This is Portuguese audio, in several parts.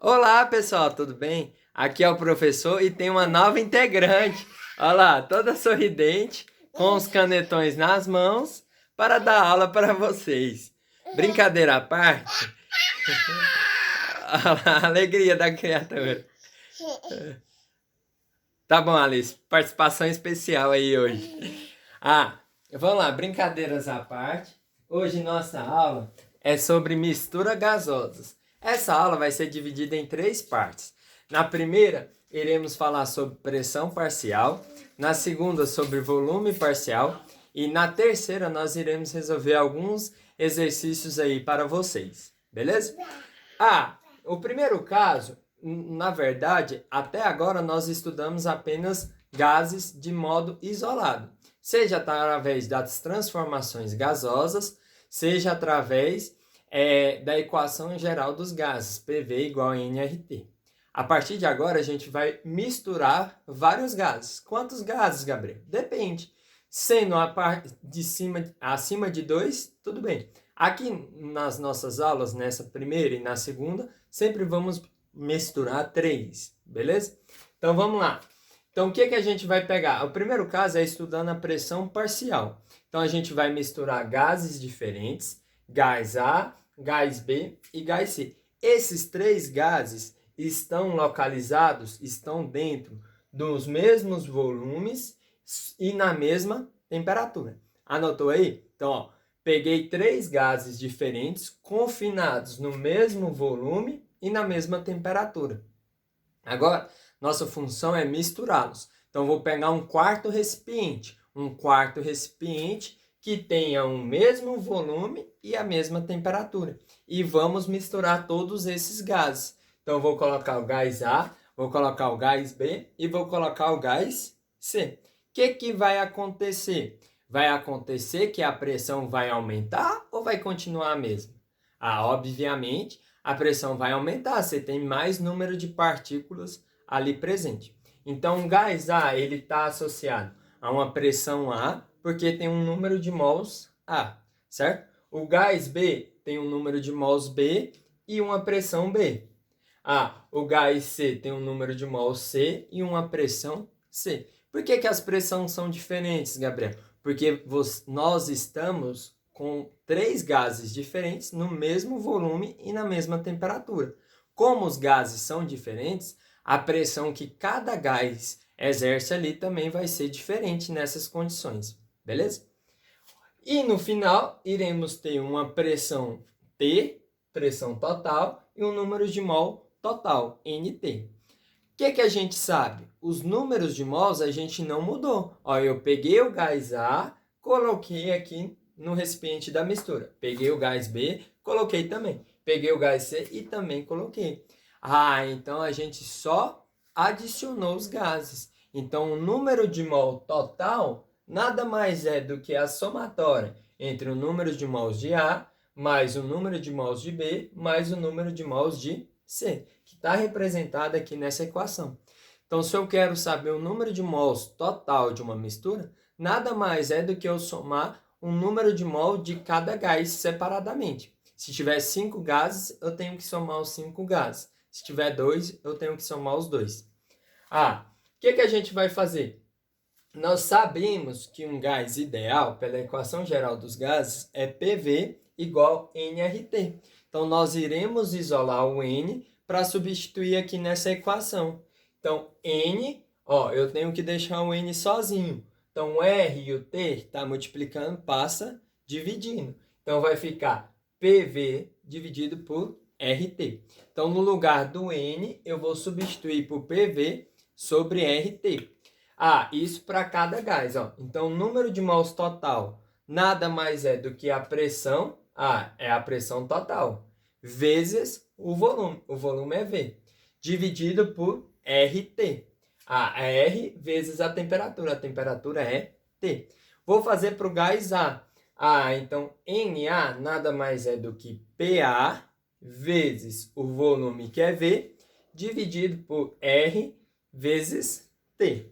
Olá, pessoal, tudo bem? Aqui é o professor e tem uma nova integrante. Olha lá, toda sorridente, com os canetões nas mãos, para dar aula para vocês. Brincadeira à parte, olha lá, a alegria da criatura. Tá bom, Alice, participação especial aí hoje. Vamos lá, brincadeiras à parte. Hoje nossa aula é sobre mistura gasosas. Essa aula vai ser dividida em três partes. Na primeira, iremos falar sobre pressão parcial. Na segunda, sobre volume parcial. E na terceira, nós iremos resolver alguns exercícios aí para vocês. Beleza? O primeiro caso, na verdade, até agora nós estudamos apenas gases de modo isolado. Seja através das transformações gasosas, seja através da equação geral dos gases, PV igual a nRT. A partir de agora, a gente vai misturar vários gases. Quantos gases, Gabriel? Depende. Sendo a parte de cima, acima de 2, tudo bem. Aqui nas nossas aulas, nessa primeira e na segunda, sempre vamos misturar 3, beleza? Então vamos lá. Então, o que a gente vai pegar? O primeiro caso é estudando a pressão parcial. Então, a gente vai misturar gases diferentes, gás A, gás B e gás C. Esses 3 gases estão localizados, estão dentro dos mesmos volumes e na mesma temperatura. Anotou aí? Então, ó, peguei 3 gases diferentes, confinados no mesmo volume e na mesma temperatura. Agora, nossa função é misturá-los. Então, vou pegar um quarto recipiente que tenha o mesmo volume e a mesma temperatura. E vamos misturar todos esses gases. Então, vou colocar o gás A, vou colocar o gás B e vou colocar o gás C. O que vai acontecer? Vai acontecer que a pressão vai aumentar ou vai continuar a mesma? Obviamente, a pressão vai aumentar, você tem mais número de partículas ali presente. Então, o gás A ele está associado a uma pressão A, porque tem um número de mols A, certo? O gás B tem um número de mols B e uma pressão B. O gás C tem um número de mols C e uma pressão C. Por que as pressões são diferentes, Gabriel? Porque nós estamos com 3 gases diferentes no mesmo volume e na mesma temperatura. Como os gases são diferentes, a pressão que cada gás exerce ali também vai ser diferente nessas condições, beleza? E no final, iremos ter uma pressão T, pressão total, e um número de mol total, NT. O que a gente sabe? Os números de mols a gente não mudou. Eu peguei o gás A, coloquei aqui no recipiente da mistura. Peguei o gás B, coloquei também. Peguei o gás C e também coloquei. Então a gente só adicionou os gases. Então o número de mol total nada mais é do que a somatória entre o número de mols de A mais o número de mols de B mais o número de mols de C, que está representado aqui nessa equação. Então, se eu quero saber o número de mols total de uma mistura, nada mais é do que eu somar o número de mol de cada gás separadamente. Se tiver 5 gases, eu tenho que somar os 5 gases. Se tiver 2, eu tenho que somar os 2. O que a gente vai fazer? Nós sabemos que um gás ideal, pela equação geral dos gases, é PV igual nRT. Então, nós iremos isolar o N para substituir aqui nessa equação. Então, N, eu tenho que deixar o N sozinho. Então, o R e o T está multiplicando, passa dividindo. Então, vai ficar PV dividido por RT. Então, no lugar do N, eu vou substituir por PV sobre RT. Isso para cada gás. Então, o número de mols total nada mais é do que a pressão, é a pressão total, vezes o volume. O volume é V, dividido por RT. R vezes a temperatura é T. Vou fazer para o gás A. Então, Na nada mais é do que PA vezes o volume, que é V, dividido por R vezes T.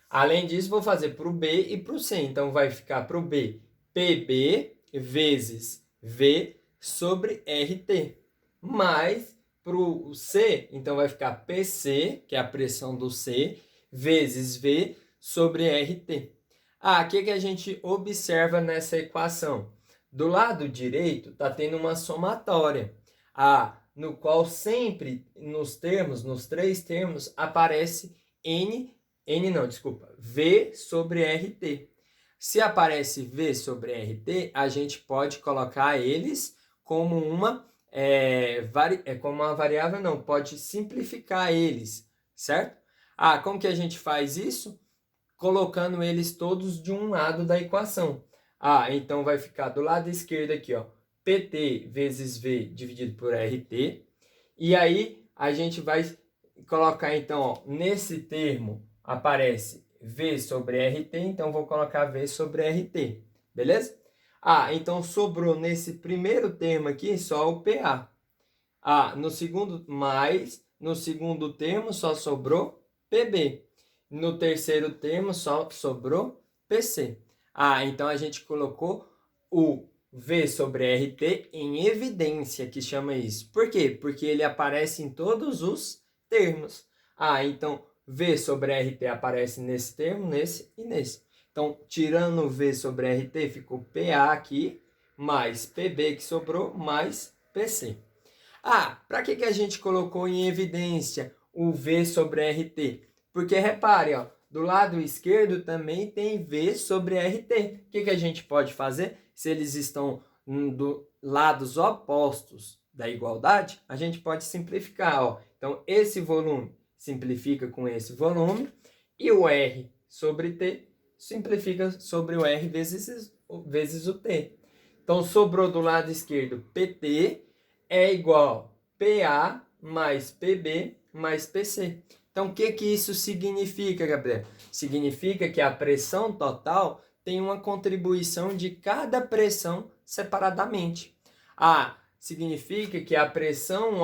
Além disso, vou fazer para o B e para o C. Então, vai ficar para o B, PB vezes V sobre RT, mais para o C, então vai ficar PC, que é a pressão do C, vezes V sobre RT. O que a gente observa nessa equação? Do lado direito está tendo uma somatória, no qual sempre nos três termos, aparece V sobre RT. Se aparece V sobre RT, a gente pode colocar eles como uma variável, não, pode simplificar eles, certo? Como que a gente faz isso? Colocando eles todos de um lado da equação. Então vai ficar do lado esquerdo aqui, ó, PT vezes V dividido por RT. E aí a gente vai colocar, então, ó, nesse termo aparece V sobre RT, então vou colocar V sobre RT, beleza? Então sobrou nesse primeiro termo aqui só o PA. No segundo termo só sobrou PB. No terceiro termo só sobrou PC. Então a gente colocou o V sobre RT em evidência, que chama isso. Por quê? Porque ele aparece em todos os termos. Então V sobre RT aparece nesse termo, nesse e nesse. Então, tirando o V sobre RT, ficou PA aqui, mais PB que sobrou, mais PC. Para que a gente colocou em evidência o V sobre RT? Porque repare, ó, do lado esquerdo também tem V sobre RT. O que a gente pode fazer? Se eles estão do lados opostos da igualdade, a gente pode simplificar. Ó. Então, esse volume simplifica com esse volume e o R sobre T simplifica sobre o R vezes o T. Então, sobrou do lado esquerdo PT é igual PA mais PB mais PC. Então, o que isso significa, Gabriel? Significa que a pressão total tem uma contribuição de cada pressão separadamente. Significa que a pressão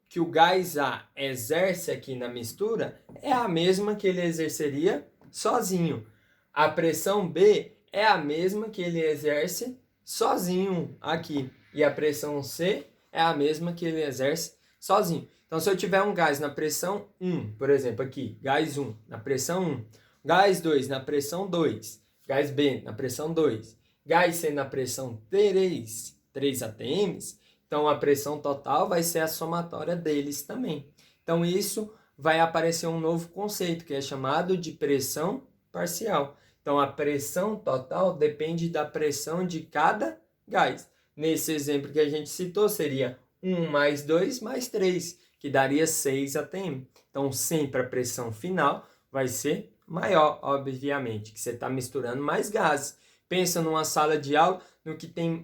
que o gás A exerce aqui na mistura é a mesma que ele exerceria sozinho. A pressão B é a mesma que ele exerce sozinho aqui. E a pressão C é a mesma que ele exerce sozinho. Então, se eu tiver um gás na pressão 1, por exemplo, aqui, gás 1 na pressão 1, gás 2 na pressão 2, gás B na pressão 2, gás C na pressão 3 atms, então a pressão total vai ser a somatória deles também. Então, isso vai aparecer um novo conceito, que é chamado de pressão parcial. Então, a pressão total depende da pressão de cada gás. Nesse exemplo que a gente citou, seria 1 mais 2 mais 3, que daria 6 atm. Então, sempre a pressão final vai ser maior, obviamente, que você está misturando mais gases. Pensa numa sala de aula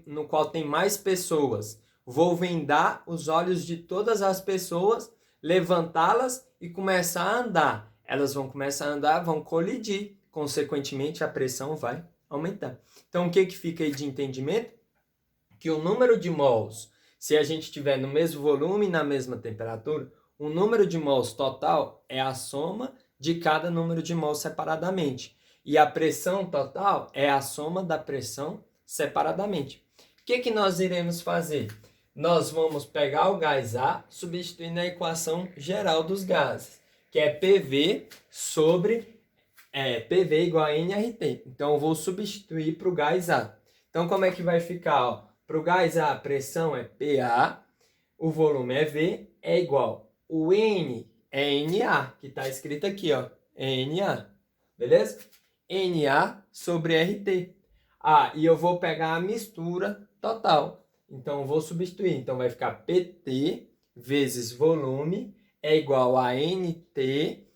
no qual tem mais pessoas. Vou vendar os olhos de todas as pessoas, levantá-las e começar a andar. Elas vão começar a andar, vão colidir. Consequentemente, a pressão vai aumentar. Então, o que fica aí de entendimento? Que o número de mols, se a gente tiver no mesmo volume e na mesma temperatura, o número de mols total é a soma de cada número de mols separadamente. E a pressão total é a soma da pressão separadamente. O que nós iremos fazer? Nós vamos pegar o gás A, substituir na equação geral dos gases, que é PV sobre PV igual a nRT. Então, eu vou substituir para o gás A. Então, como é que vai ficar? Para o gás A, a pressão é PA, o volume é V, é igual. O N é NA, que está escrito aqui, ó, NA, beleza? NA sobre RT. E eu vou pegar a mistura total. Então, eu vou substituir. Então, vai ficar PT vezes volume é igual a NT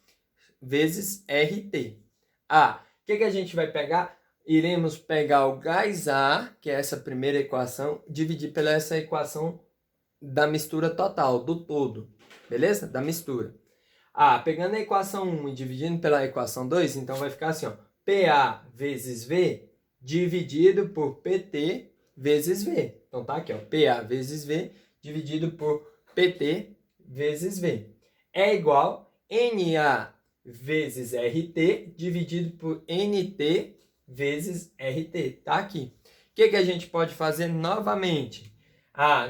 vezes RT. O que a gente vai pegar? Iremos pegar o gás A, que é essa primeira equação, dividir pela essa equação da mistura total, do todo, beleza? Da mistura. Pegando a equação 1 e dividindo pela equação 2, então vai ficar assim, ó, PA vezes V dividido por PT vezes V. Então tá aqui, ó, PA vezes V dividido por PT vezes V. É igual NA vezes RT dividido por NT vezes RT. Tá aqui. O que a gente pode fazer novamente?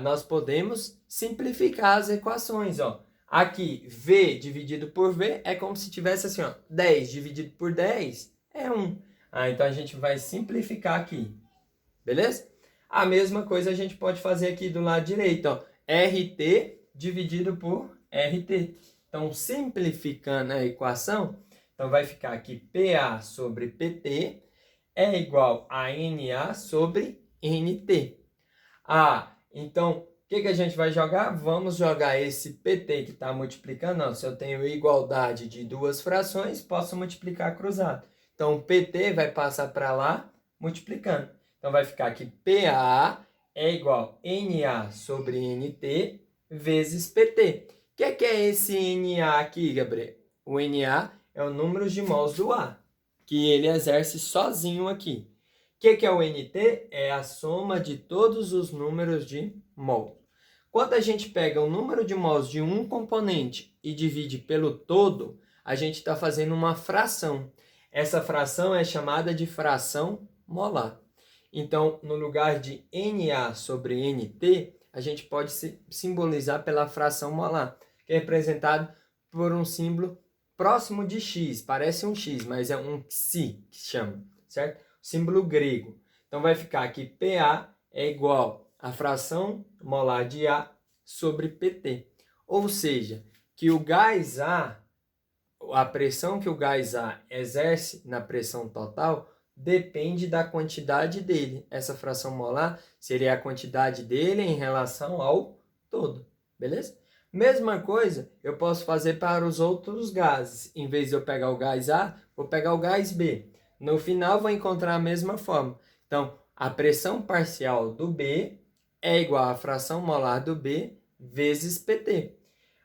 Nós podemos simplificar as equações, ó. Aqui, V dividido por V é como se tivesse assim, ó, 10 dividido por 10 é 1. Então a gente vai simplificar aqui, beleza? A mesma coisa a gente pode fazer aqui do lado direito, ó, RT dividido por RT. Então, simplificando a equação, então vai ficar aqui PA sobre PT é igual a NA sobre NT. Então, o que a gente vai jogar? Vamos jogar esse PT que está multiplicando. Ó, se eu tenho igualdade de duas frações, posso multiplicar cruzado. Então, o PT vai passar para lá multiplicando. Então, vai ficar aqui PA é igual a NA sobre NT vezes PT. O que é esse NA aqui, Gabriel? O NA é o número de mols do A, que ele exerce sozinho aqui. O que é o NT? É a soma de todos os números de mol. Quando a gente pega o número de mols de um componente e divide pelo todo, a gente está fazendo uma fração. Essa fração é chamada de fração molar. Então, no lugar de NA sobre NT, a gente pode simbolizar pela fração molar, que é representado por um símbolo próximo de X. Parece um X, mas é um Xi que chama, certo? Símbolo grego. Então, vai ficar aqui PA é igual a fração molar de A sobre PT. Ou seja, que o gás A, a pressão que o gás A exerce na pressão total, depende da quantidade dele. Essa fração molar seria a quantidade dele em relação ao todo, beleza? Mesma coisa eu posso fazer para os outros gases. Em vez de eu pegar o gás A, vou pegar o gás B. No final, vou encontrar a mesma forma. Então, a pressão parcial do B é igual à fração molar do B vezes PT.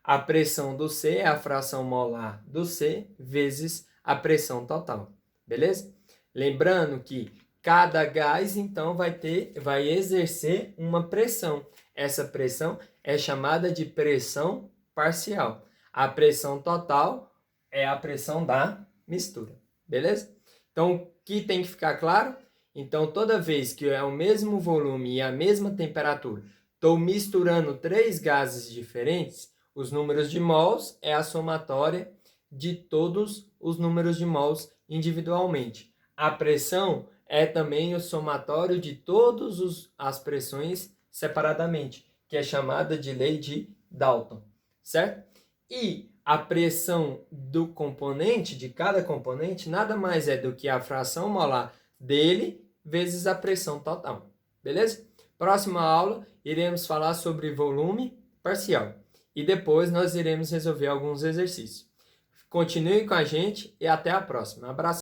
A pressão do C é a fração molar do C vezes a pressão total. Beleza? Lembrando que cada gás, então, vai exercer uma pressão. Essa pressão é chamada de pressão parcial. A pressão total é a pressão da mistura. Beleza? Então, o que tem que ficar claro? Então, toda vez que é o mesmo volume e a mesma temperatura, estou misturando três gases diferentes, os números de mols é a somatória de todos os números de mols individualmente. A pressão é também o somatório de todas as pressões separadamente, que é chamada de lei de Dalton, certo? E a pressão do componente, de cada componente, nada mais é do que a fração molar dele vezes a pressão total, beleza? Próxima aula, iremos falar sobre volume parcial. E depois nós iremos resolver alguns exercícios. Continue com a gente e até a próxima. Abraço!